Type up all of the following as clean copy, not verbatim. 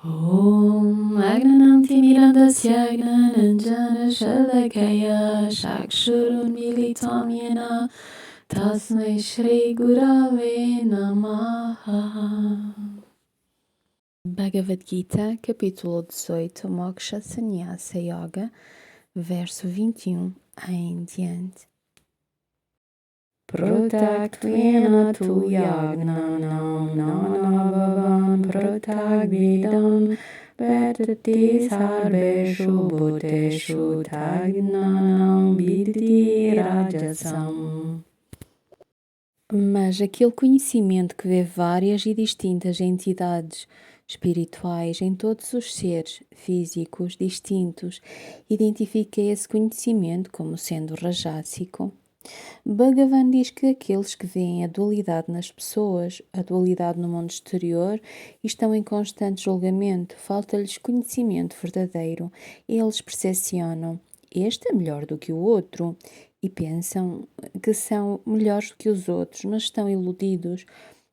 Om Agnanantimirandasya Gnananjana Shalakaya Shakshurun Militam Yena Tasmai Shri Gurave Namaha. Bhagavad Gita, capítulo 18, Moksha Sannyasa Yoga, verso 21 em diante. Protaktvena tu yagnanam nanabhavan protakvidam vetati sarveshu bhuteshu tagnanam vidhi rajasam. Mas aquele conhecimento que vê várias e distintas entidades espirituais em todos os seres físicos distintos, identifica esse conhecimento como sendo rajásico. Bhagavan diz que aqueles que veem a dualidade nas pessoas, a dualidade no mundo exterior, e estão em constante julgamento, falta-lhes conhecimento verdadeiro. Eles percepcionam: este é melhor do que o outro, e pensam que são melhores do que os outros, mas estão iludidos.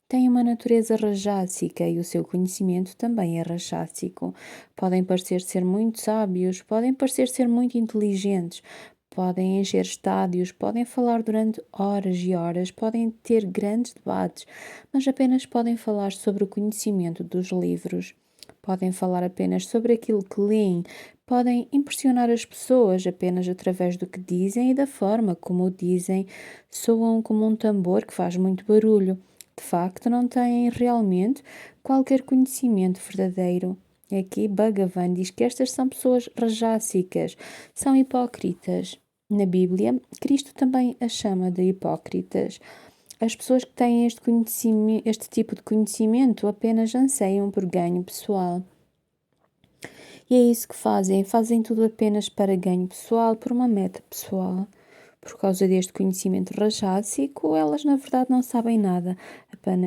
Têm uma natureza rajásica e o seu conhecimento também é rajásico. Podem parecer ser muito sábios, podem parecer ser muito inteligentes, podem encher estádios, podem falar durante horas e horas, podem ter grandes debates, mas apenas podem falar sobre o conhecimento dos livros. Podem falar apenas sobre aquilo que leem, podem impressionar as pessoas apenas através do que dizem e da forma como o dizem. Soam como um tambor que faz muito barulho. De facto, não têm realmente qualquer conhecimento verdadeiro. Aqui Bhagavan diz que estas são pessoas rajássicas, são hipócritas. Na Bíblia, Cristo também as chama de hipócritas. As pessoas que têm este tipo de conhecimento apenas anseiam por ganho pessoal. E é isso que fazem tudo apenas para ganho pessoal, por uma meta pessoal. Por causa deste conhecimento rajásico, elas na verdade não sabem nada,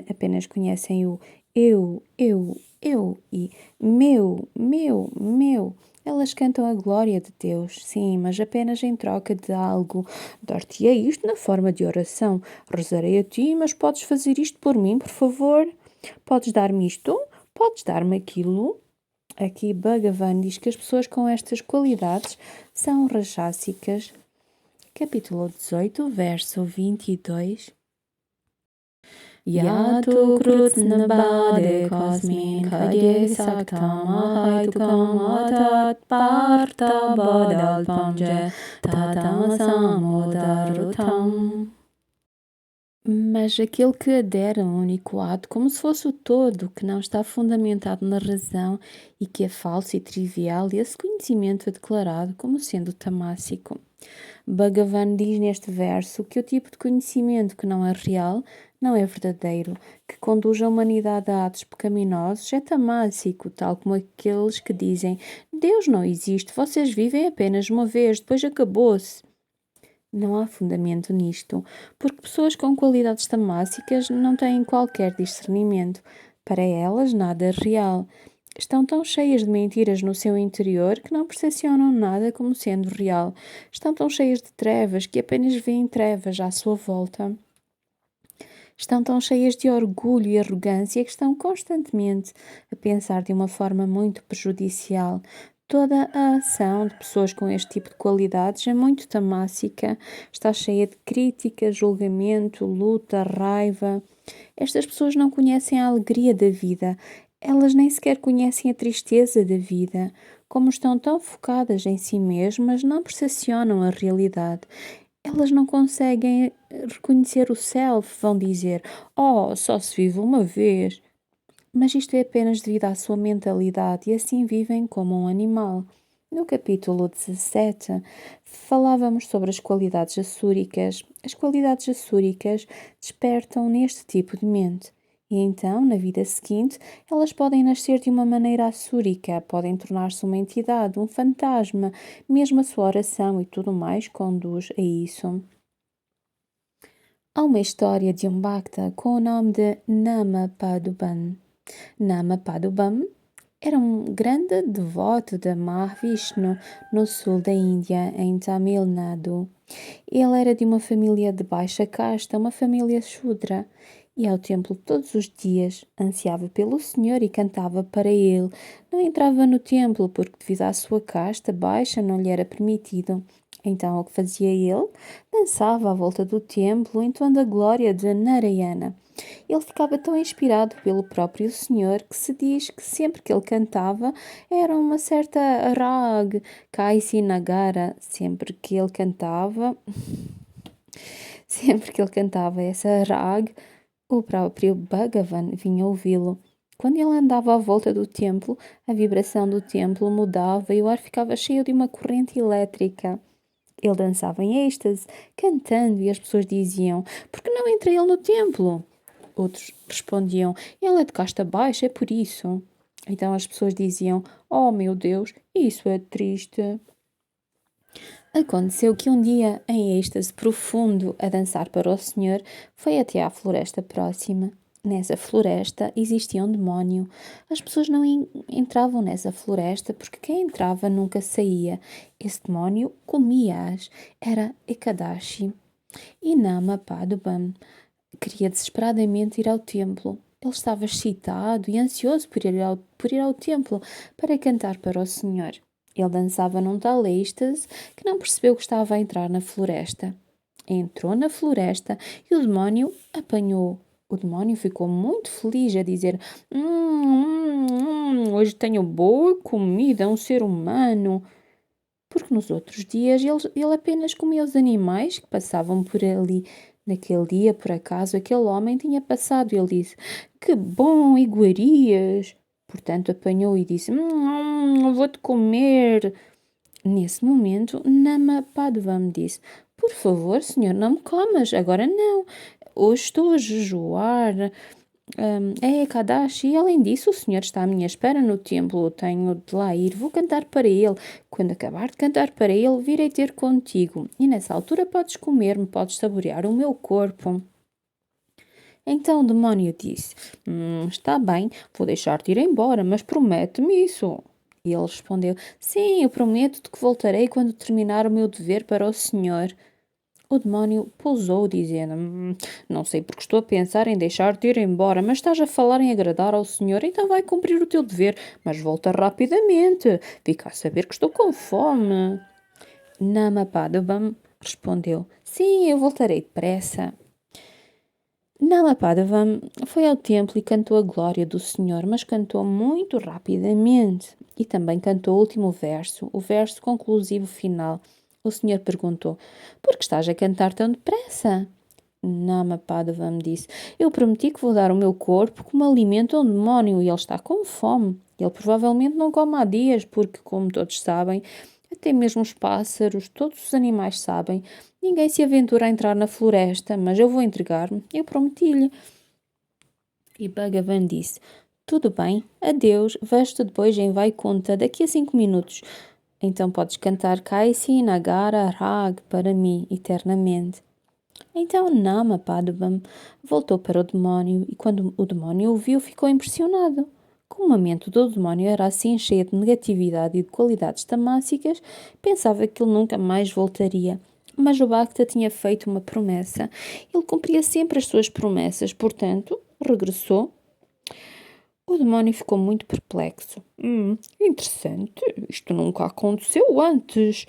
apenas conhecem o eu e meu. Elas cantam a glória de Deus, sim, mas apenas em troca de algo. Dar-te-ei isto na forma de oração. Rezarei a ti, mas podes fazer isto por mim, por favor? Podes dar-me isto? Podes dar-me aquilo? Aqui Bhagavan diz que as pessoas com estas qualidades são rajássicas. Capítulo 18, verso 22. Yatu krutna bade kosmin khage saktamahaitukam atat parta badalpamje tatamasamodarutam. Mas aquele que adere a um único ato como se fosse o todo, que não está fundamentado na razão e que é falso e trivial, esse conhecimento é declarado como sendo tamássico. Bhagavan diz neste verso que o tipo de conhecimento que não é real, não é verdadeiro, que conduz a humanidade a atos pecaminosos, é tamássico, tal como aqueles que dizem: Deus não existe, vocês vivem apenas uma vez, depois acabou-se. Não há fundamento nisto, porque pessoas com qualidades tamássicas não têm qualquer discernimento. Para elas, nada é real. Estão tão cheias de mentiras no seu interior que não percepcionam nada como sendo real. Estão tão cheias de trevas que apenas veem trevas à sua volta. Estão tão cheias de orgulho e arrogância que estão constantemente a pensar de uma forma muito prejudicial. Toda a ação de pessoas com este tipo de qualidades é muito tamássica, está cheia de crítica, julgamento, luta, raiva. Estas pessoas não conhecem a alegria da vida, elas nem sequer conhecem a tristeza da vida. Como estão tão focadas em si mesmas, não percepcionam a realidade. Elas não conseguem reconhecer o self, vão dizer: Oh, só se vive uma vez. Mas isto é apenas devido à sua mentalidade e assim vivem como um animal. No capítulo 17, falávamos sobre as qualidades assúricas. As qualidades assúricas despertam neste tipo de mente. E então, na vida seguinte, elas podem nascer de uma maneira assúrica, podem tornar-se uma entidade, um fantasma, mesmo a sua oração e tudo mais conduz a isso. Há uma história de um Bhakta com o nome de Namapaduban. Namapadubam era um grande devoto de Mahavishnu no sul da Índia, em Tamil Nadu. Ele era de uma família de baixa casta, uma família Shudra, Ia ao templo todos os dias, ansiava pelo Senhor e cantava para ele. Não entrava no templo porque, devido à sua casta baixa, não lhe era permitido. Então, o que fazia ele? Dançava à volta do templo, entoando a glória de Narayana. Ele ficava tão inspirado pelo próprio Senhor que se diz que sempre que ele cantava era uma certa rag, Kaisi Nagara. Sempre que ele cantava essa rag, o próprio Bhagavan vinha ouvi-lo. Quando ele andava à volta do templo, a vibração do templo mudava e o ar ficava cheio de uma corrente elétrica. Ele dançava em êxtase, cantando, e as pessoas diziam: "Por que não entra ele no templo?" Outros respondiam: "Ele é de casta baixa, é por isso." Então as pessoas diziam: "Oh meu Deus, isso é triste." Aconteceu que um dia, em êxtase profundo, a dançar para o Senhor, foi até à floresta próxima. Nessa floresta existia um demónio. As pessoas não entravam nessa floresta porque quem entrava nunca saía. Esse demónio comia-as. Era Ekadashi. E Nama Padubam queria desesperadamente ir ao templo. Ele estava excitado e ansioso por ir ao templo para cantar para o Senhor. Ele dançava num tal êxtase que não percebeu que estava a entrar na floresta. Entrou na floresta e o demónio apanhou. O demónio ficou muito feliz a dizer: hoje tenho boa comida, um ser humano." Porque nos outros dias ele apenas comia os animais que passavam por ali. Naquele dia, por acaso, aquele homem tinha passado e ele disse: "Que bom, iguarias!" Portanto, apanhou e disse: vou-te comer." Nesse momento, Nama Padvam disse: "Por favor, senhor, não me comas, agora não. Hoje estou a jejuar. É Kadashi, e além disso, o senhor está à minha espera no templo. Tenho de lá ir, vou cantar para ele. Quando acabar de cantar para ele, virei ter contigo. E nessa altura podes comer-me, podes saborear o meu corpo." Então o demónio disse: Está bem, vou deixar-te ir embora, mas promete-me isso." E ele respondeu: "Sim, eu prometo-te que voltarei quando terminar o meu dever para o senhor." O demónio pousou, dizendo: Não sei porque estou a pensar em deixar-te ir embora, mas estás a falar em agradar ao senhor, então vai cumprir o teu dever, mas volta rapidamente. Fica a saber que estou com fome." Namapadabam respondeu: "Sim, eu voltarei depressa." Namapadabam foi ao templo e cantou a glória do Senhor, mas cantou muito rapidamente. E também cantou o último verso, o verso conclusivo final. O Senhor perguntou: "Por que estás a cantar tão depressa?" Namapadvam disse: "Eu prometi que vou dar o meu corpo como alimento a um demónio e ele está com fome. Ele provavelmente não come há dias, porque, como todos sabem, até mesmo os pássaros, todos os animais sabem, ninguém se aventura a entrar na floresta, mas eu vou entregar-me, eu prometi-lhe." E Bhagavan disse: "Tudo bem, adeus, vejo-te depois em Vaikunta, daqui a 5 minutos. Então podes cantar Kaisi Nagara Rag para mim eternamente." Então Namapadvam voltou para o demónio e quando o demónio o viu ficou impressionado. Como a mente do demónio era assim cheia de negatividade e de qualidades tamássicas, pensava que ele nunca mais voltaria. Mas o Bhakta tinha feito uma promessa. Ele cumpria sempre as suas promessas, portanto, regressou. O demónio ficou muito perplexo. Interessante, isto nunca aconteceu antes."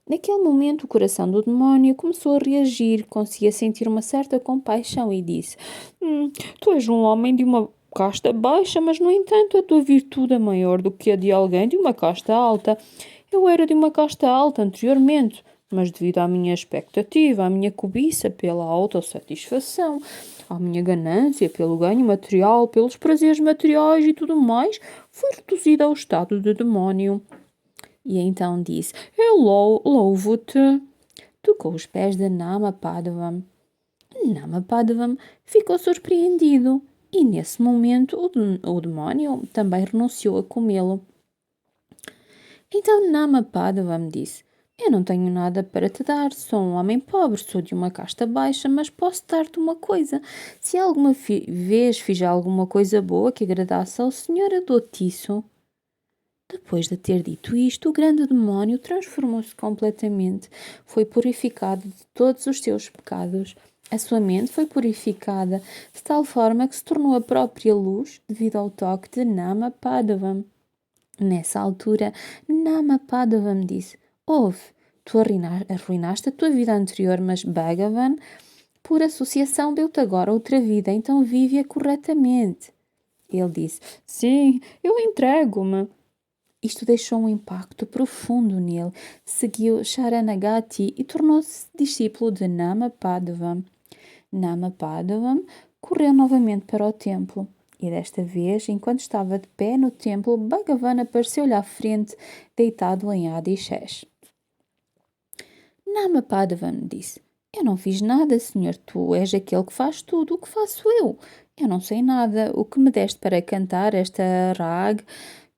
Naquele momento, o coração do demónio começou a reagir, conseguia sentir uma certa compaixão e disse: Tu és um homem de uma casta baixa, mas, no entanto, a tua virtude é maior do que a de alguém de uma casta alta. Eu era de uma casta alta anteriormente, mas devido à minha expectativa, à minha cobiça pela autossatisfação, à minha ganância pelo ganho material, pelos prazeres materiais e tudo mais, fui reduzida ao estado de demónio." E então disse: "Eu louvo-te." Tocou os pés de Namapadvam. Namapadvam ficou surpreendido e, nesse momento, o demónio também renunciou a comê-lo. Então Namapadvam disse: "Eu não tenho nada para te dar, sou um homem pobre, sou de uma casta baixa, mas posso dar-te uma coisa. Se alguma vez fiz alguma coisa boa que agradasse ao Senhor, eu dou-te isso." Depois de ter dito isto, o grande demónio transformou-se completamente. Foi purificado de todos os seus pecados. A sua mente foi purificada de tal forma que se tornou a própria luz devido ao toque de Nama Padava. Nessa altura, Nama Padava me disse: Ouve, tu arruinaste a tua vida anterior, mas Bhagavan, por associação, deu-te agora outra vida, então vive-a corretamente. Ele disse: Sim, eu entrego-me. Isto deixou um impacto profundo nele. Seguiu Sharanagati e tornou-se discípulo de Nama Padava. Nama Padava correu novamente para o templo. E desta vez, enquanto estava de pé no templo, Bhagavan apareceu-lhe à frente, deitado em Adishesh. Nama Padava disse: Eu não fiz nada, senhor. Tu és aquele que faz tudo. O que faço eu? Eu não sei nada. O que me deste para cantar esta rag,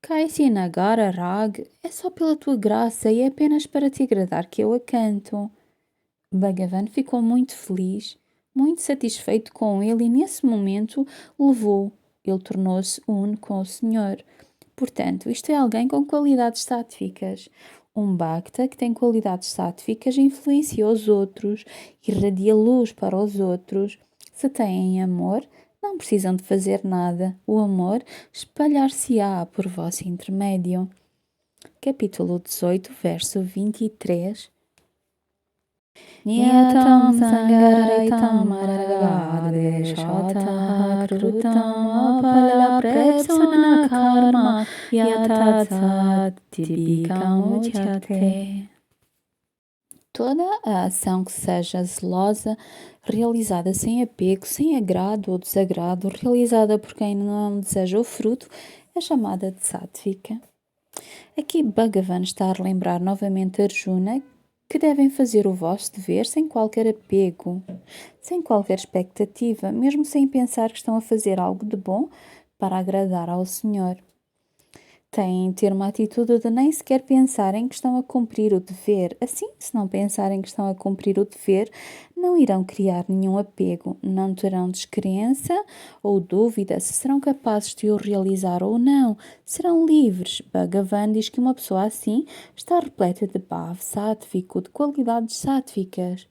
Kaisi Nagara rag, é só pela tua graça e é apenas para te agradar que eu a canto. Bhagavan ficou muito feliz, muito satisfeito com ele e nesse momento levou. Ele tornou-se uno com o Senhor. Portanto, isto é alguém com qualidades sáttvicas. Um Bhakta que tem qualidades sáttvicas influencia os outros, irradia luz para os outros. Se têm amor, não precisam de fazer nada. O amor espalhar-se-á por vosso intermédio. Capítulo 18, verso 23. Niyatam sangaraitam margadveshataha krutam apala prepsona karma yatatsat tibikamutyate. Toda a ação que seja zelosa, realizada sem apego, sem agrado ou desagrado, realizada por quem não deseja o fruto, é chamada de sáttvika. Aqui Bhagavan está a relembrar novamente Arjuna que devem fazer o vosso dever sem qualquer apego, sem qualquer expectativa, mesmo sem pensar que estão a fazer algo de bom para agradar ao Senhor. Têm de ter uma atitude de nem sequer pensarem que estão a cumprir o dever. Assim, se não pensarem que estão a cumprir o dever, não irão criar nenhum apego, não terão descrença ou dúvida se serão capazes de o realizar ou não. Serão livres. Bhagavan diz que uma pessoa assim está repleta de bhav sátvico, de qualidades sáttvicas.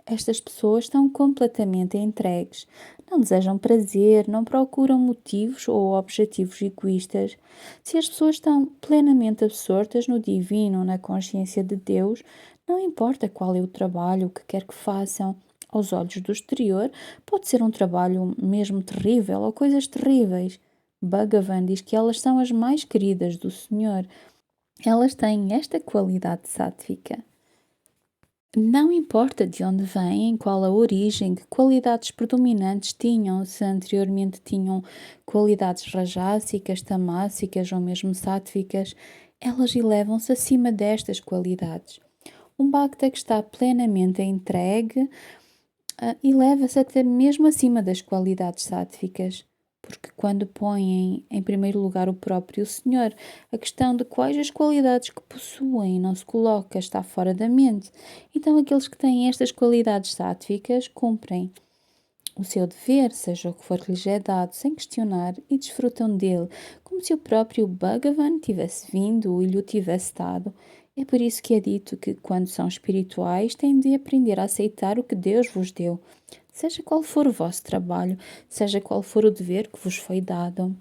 Estas pessoas estão completamente entregues. Não desejam prazer, não procuram motivos ou objetivos egoístas. Se as pessoas estão plenamente absortas no divino, na consciência de Deus, não importa qual é o trabalho, o que quer que façam. Aos olhos do exterior, pode ser um trabalho mesmo terrível ou coisas terríveis. Bhagavan diz que elas são as mais queridas do Senhor. Elas têm esta qualidade sátvica. Não importa de onde vêm, qual a origem, que qualidades predominantes tinham, se anteriormente tinham qualidades rajássicas, tamássicas ou mesmo sáttvicas, elas elevam-se acima destas qualidades. Um bhakta que está plenamente entregue eleva-se até mesmo acima das qualidades sáttvicas. Porque quando põem em primeiro lugar o próprio Senhor, a questão de quais as qualidades que possuem não se coloca, está fora da mente. Então aqueles que têm estas qualidades sáttvicas cumprem o seu dever, seja o que for que lhes é dado, sem questionar, e desfrutam dele, como se o próprio Bhagavan tivesse vindo e lhe o tivesse dado. É por isso que é dito que, quando são espirituais, têm de aprender a aceitar o que Deus vos deu, seja qual for o vosso trabalho, seja qual for o dever que vos foi dado.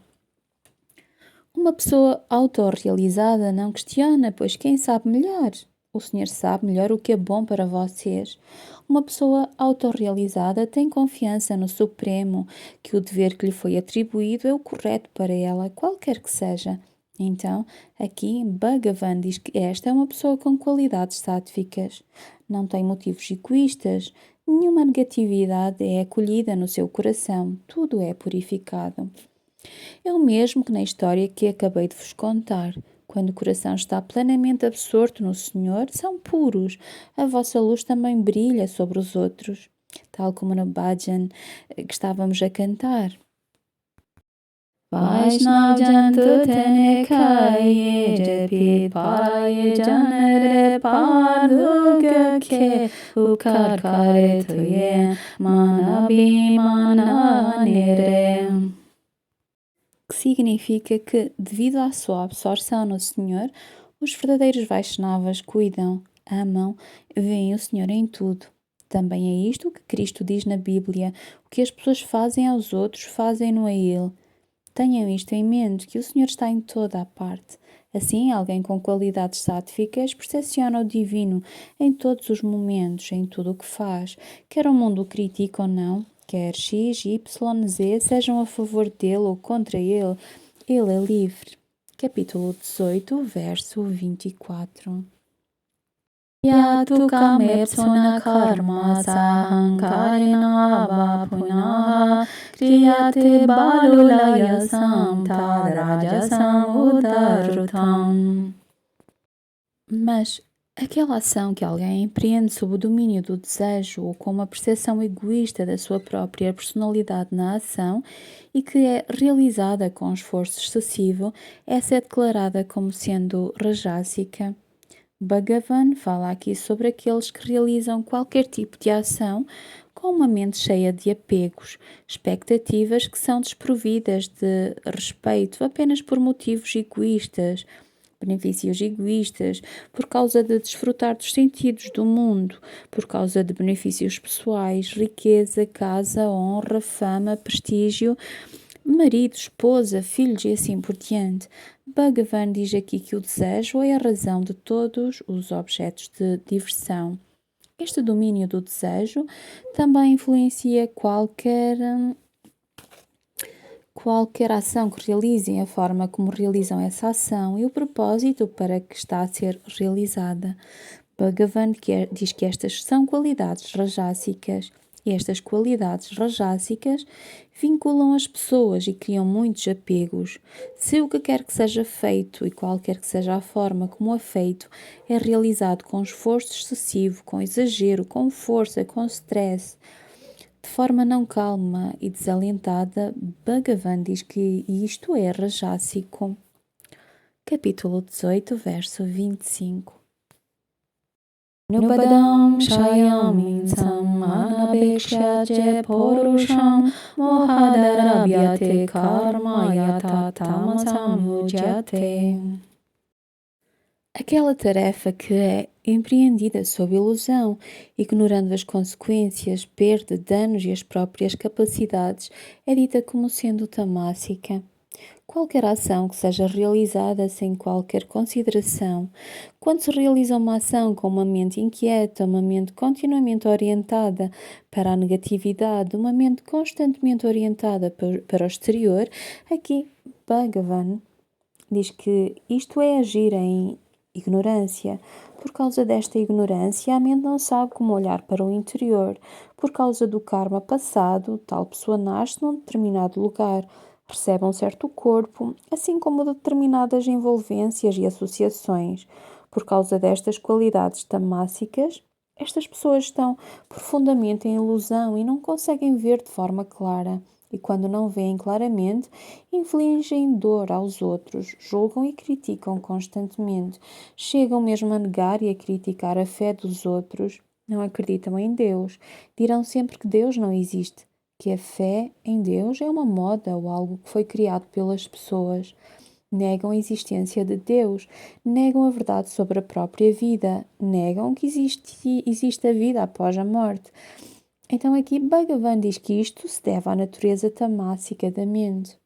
Uma pessoa autorrealizada não questiona, pois quem sabe melhor? O Senhor sabe melhor o que é bom para vocês. Uma pessoa autorrealizada tem confiança no Supremo, que o dever que lhe foi atribuído é o correto para ela, qualquer que seja. Então, aqui Bhagavan diz que esta é uma pessoa com qualidades sáttvicas. Não tem motivos egoístas, nenhuma negatividade é acolhida no seu coração, tudo é purificado. É o mesmo que na história que acabei de vos contar. Quando o coração está plenamente absorto no Senhor, são puros. A vossa luz também brilha sobre os outros, tal como no bhajan que estávamos a cantar. Vaishnav jantu tene kaye japit paraye janare paduga ke upkar kare tuye manabhimana nere. Que significa que, devido à sua absorção no Senhor, os verdadeiros Vaishnavas cuidam, amam, veem o Senhor em tudo. Também é isto que Cristo diz na Bíblia: o que as pessoas fazem aos outros, fazem-no a Ele. Tenham isto em mente, que o Senhor está em toda a parte. Assim, alguém com qualidades sátficas percepciona o divino em todos os momentos, em tudo o que faz, quer o mundo o critique ou não, quer X, Y, Z sejam a favor dele ou contra ele é livre. Capítulo 18, verso 24. Yatu kamepsona karma sahankarena vapunaha kriyate balulayasam tadrajasam udarutam. Mas aquela ação que alguém empreende sob o domínio do desejo ou com uma percepção egoísta da sua própria personalidade na ação e que é realizada com esforço excessivo, essa é declarada como sendo rajásica. Bhagavan fala aqui sobre aqueles que realizam qualquer tipo de ação com uma mente cheia de apegos, expectativas que são desprovidas de respeito apenas por motivos egoístas, benefícios egoístas, por causa de desfrutar dos sentidos do mundo, por causa de benefícios pessoais, riqueza, casa, honra, fama, prestígio, marido, esposa, filhos e assim por diante. Bhagavan diz aqui que o desejo é a razão de todos os objetos de diversão. Este domínio do desejo também influencia qualquer ação que realizem, a forma como realizam essa ação e o propósito para que está a ser realizada. Bhagavan diz que estas são qualidades rajássicas e estas qualidades rajássicas vinculam as pessoas e criam muitos apegos. Se o que quer que seja feito e qualquer que seja a forma como é feito é realizado com esforço excessivo, com exagero, com força, com stress, de forma não calma e desalentada, Bhagavan diz que isto é rajásico. Capítulo 18, verso 25. Nupadam shayam samanapekshache porusham mohadarabhyate karma yata tamasam ujyate. Aquela tarefa que é empreendida sob ilusão, ignorando as consequências, perda, danos e as próprias capacidades, é dita como sendo tamássica. Qualquer ação que seja realizada sem qualquer consideração, quando se realiza uma ação com uma mente inquieta, uma mente continuamente orientada para a negatividade, uma mente constantemente orientada para o exterior, aqui Bhagavan diz que isto é agir em ignorância. Por causa desta ignorância, a mente não sabe como olhar para o interior. Por causa do karma passado, tal pessoa nasce num determinado lugar, recebe um certo corpo, assim como determinadas envolvências e associações. Por causa destas qualidades tamássicas, estas pessoas estão profundamente em ilusão e não conseguem ver de forma clara. E quando não veem claramente, infligem dor aos outros, julgam e criticam constantemente, chegam mesmo a negar e a criticar a fé dos outros, não acreditam em Deus, dirão sempre que Deus não existe, que a fé em Deus é uma moda ou algo que foi criado pelas pessoas. Negam a existência de Deus, negam a verdade sobre a própria vida, negam que existe a vida após a morte. Então aqui Bhagavan diz que isto se deve à natureza tamássica da mente.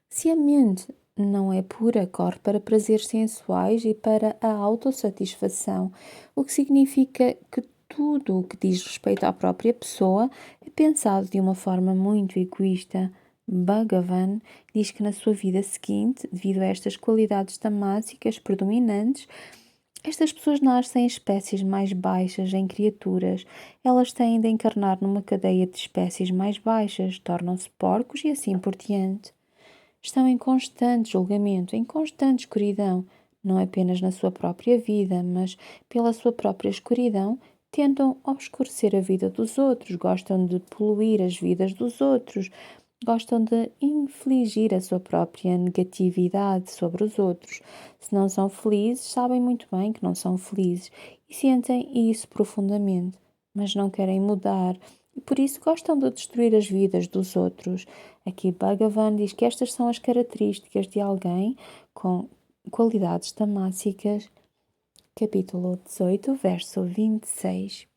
Se a mente não é pura, corre para prazeres sensuais e para a autossatisfação, o que significa que tudo o que diz respeito à própria pessoa é pensado de uma forma muito egoísta. Bhagavan diz que na sua vida seguinte, devido a estas qualidades tamássicas predominantes, estas pessoas nascem em espécies mais baixas, em criaturas. Elas têm de encarnar numa cadeia de espécies mais baixas, tornam-se porcos e assim por diante. Estão em constante julgamento, em constante escuridão, não apenas na sua própria vida, mas pela sua própria escuridão, tentam obscurecer a vida dos outros, gostam de poluir as vidas dos outros, gostam de infligir a sua própria negatividade sobre os outros. Se não são felizes, sabem muito bem que não são felizes e sentem isso profundamente, mas não querem mudar e por isso gostam de destruir as vidas dos outros. Aqui Bhagavan diz que estas são as características de alguém com qualidades tamássicas. Capítulo 18, verso 26.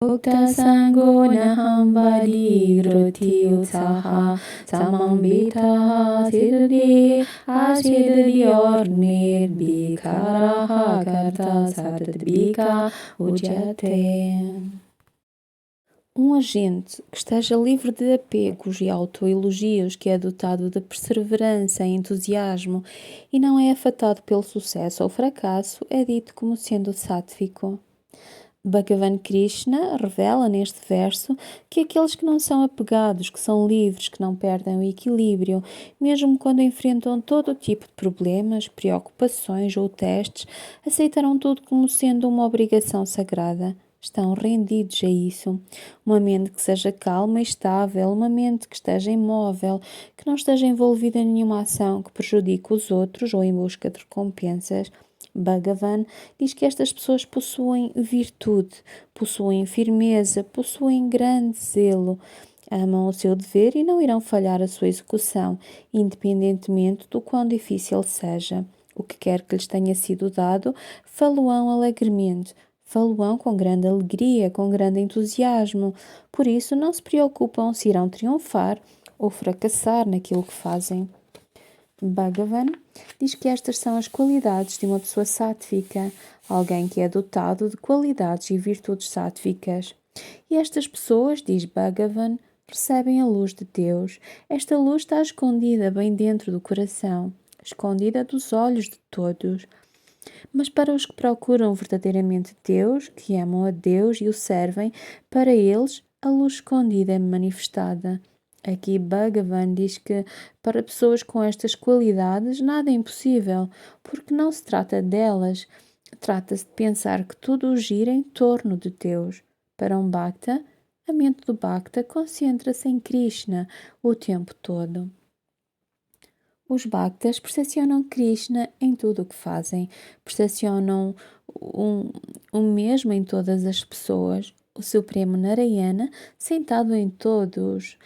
Uktasangunaham badi gruti utsaha samambitaha siddhi asiddhi ornir bikaraha karta sadbika ujyate. Um agente que esteja livre de apegos e autoelogios, que é dotado de perseverança e entusiasmo e não é afetado pelo sucesso ou fracasso, é dito como sendo sátvico. Bhagavan Krishna revela neste verso que aqueles que não são apegados, que são livres, que não perdem o equilíbrio, mesmo quando enfrentam todo tipo de problemas, preocupações ou testes, aceitarão tudo como sendo uma obrigação sagrada. Estão rendidos a isso. Uma mente que seja calma e estável, uma mente que esteja imóvel, que não esteja envolvida em nenhuma ação que prejudique os outros ou em busca de recompensas. Bhagavan diz que estas pessoas possuem virtude, possuem firmeza, possuem grande zelo, amam o seu dever e não irão falhar a sua execução, independentemente do quão difícil seja. O que quer que lhes tenha sido dado, falo-ão alegremente, falo-ão com grande alegria, com grande entusiasmo. Por isso, não se preocupam se irão triunfar ou fracassar naquilo que fazem. Bhagavan diz que estas são as qualidades de uma pessoa sátvica, alguém que é dotado de qualidades e virtudes sátvicas. E estas pessoas, diz Bhagavan, recebem a luz de Deus. Esta luz está escondida bem dentro do coração, escondida dos olhos de todos. Mas para os que procuram verdadeiramente Deus, que amam a Deus e o servem, para eles a luz escondida é manifestada. Aqui Bhagavan diz que para pessoas com estas qualidades nada é impossível, porque não se trata delas, trata-se de pensar que tudo gira em torno de Deus. Para um Bhakta, a mente do Bhakta concentra-se em Krishna o tempo todo. Os Bhaktas percepcionam Krishna em tudo o que fazem, percepcionam o mesmo em todas as pessoas, o Supremo Narayana sentado em todos,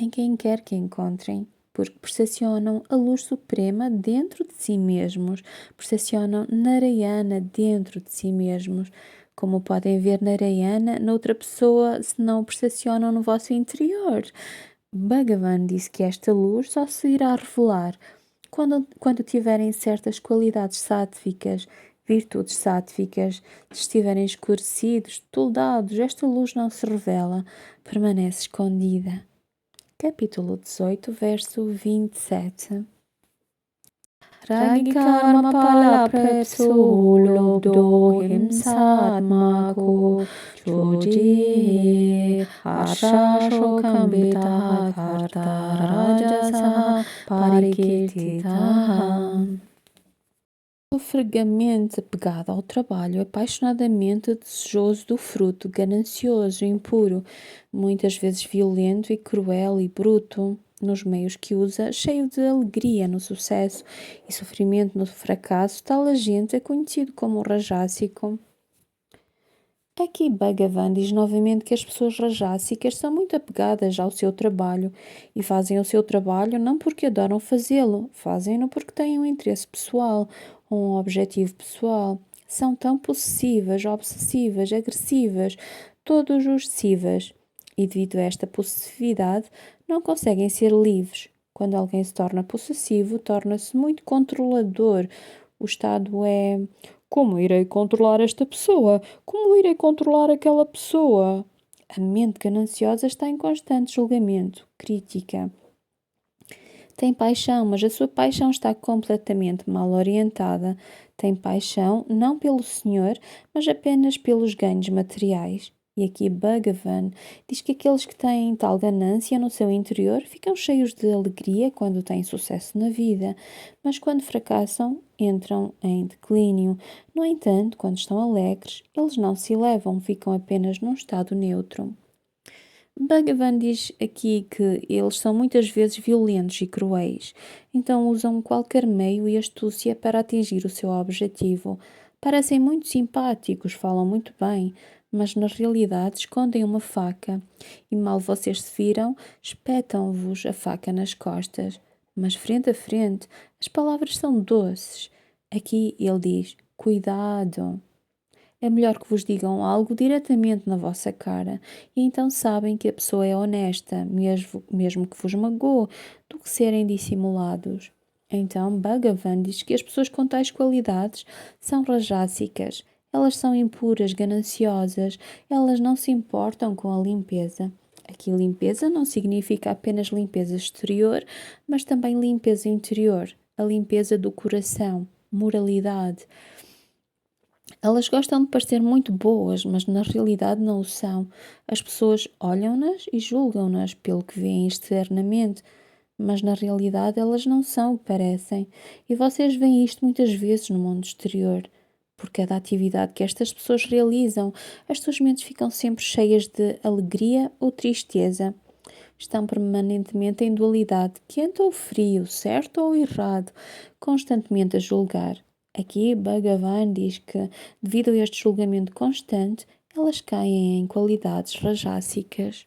em quem quer que encontrem, porque percepcionam a luz suprema dentro de si mesmos, percepcionam Narayana dentro de si mesmos. Como podem ver Narayana noutra pessoa se não o percepcionam no vosso interior? Bhagavan disse que esta luz só se irá revelar quando tiverem certas qualidades sáttvicas, virtudes sáttvicas, estiverem escurecidos, toldados, esta luz não se revela, permanece escondida. Capítulo 18, verso 27. Ragikarma pala prepsu lobdo himsatmako choji harshashokambita karta rajasa parikirtitaha. Sofregamente apegado ao trabalho, apaixonadamente desejoso do fruto, ganancioso, impuro, muitas vezes violento e cruel e bruto nos meios que usa, cheio de alegria no sucesso e sofrimento no fracasso, tal agente é conhecido como rajásico. Aqui Bhagavan diz novamente que as pessoas rajássicas são muito apegadas ao seu trabalho e fazem o seu trabalho não porque adoram fazê-lo, fazem-no porque têm um interesse pessoal, um objetivo pessoal. São tão possessivas, obsessivas, agressivas, todos os sivas. E devido a esta possessividade, não conseguem ser livres. Quando alguém se torna possessivo, torna-se muito controlador. O estado é: como irei controlar esta pessoa? Como irei controlar aquela pessoa? A mente gananciosa está em constante julgamento, crítica. Tem paixão, mas a sua paixão está completamente mal orientada. Tem paixão não pelo Senhor, mas apenas pelos ganhos materiais. E aqui Bhagavan diz que aqueles que têm tal ganância no seu interior ficam cheios de alegria quando têm sucesso na vida, mas quando fracassam, entram em declínio. No entanto, quando estão alegres, eles não se elevam, ficam apenas num estado neutro. Bhagavan diz aqui que eles são muitas vezes violentos e cruéis, então usam qualquer meio e astúcia para atingir o seu objetivo. Parecem muito simpáticos, falam muito bem, mas na realidade escondem uma faca e mal vocês se viram, espetam-vos a faca nas costas. Mas frente a frente, as palavras são doces. Aqui ele diz: cuidado. É melhor que vos digam algo diretamente na vossa cara e então sabem que a pessoa é honesta, mesmo que vos magoe, do que serem dissimulados. Então, Bhagavan diz que as pessoas com tais qualidades são rajássicas. Elas são impuras, gananciosas, elas não se importam com a limpeza. Aqui, limpeza não significa apenas limpeza exterior, mas também limpeza interior, a limpeza do coração, moralidade. Elas gostam de parecer muito boas, mas na realidade não o são. As pessoas olham-nas e julgam-nas pelo que veem externamente, mas na realidade elas não são o que parecem. E vocês veem isto muitas vezes no mundo exterior. Por cada atividade que estas pessoas realizam, as suas mentes ficam sempre cheias de alegria ou tristeza. Estão permanentemente em dualidade, quente ou frio, certo ou errado, constantemente a julgar. Aqui, Bhagavan diz que, devido a este julgamento constante, elas caem em qualidades rajássicas.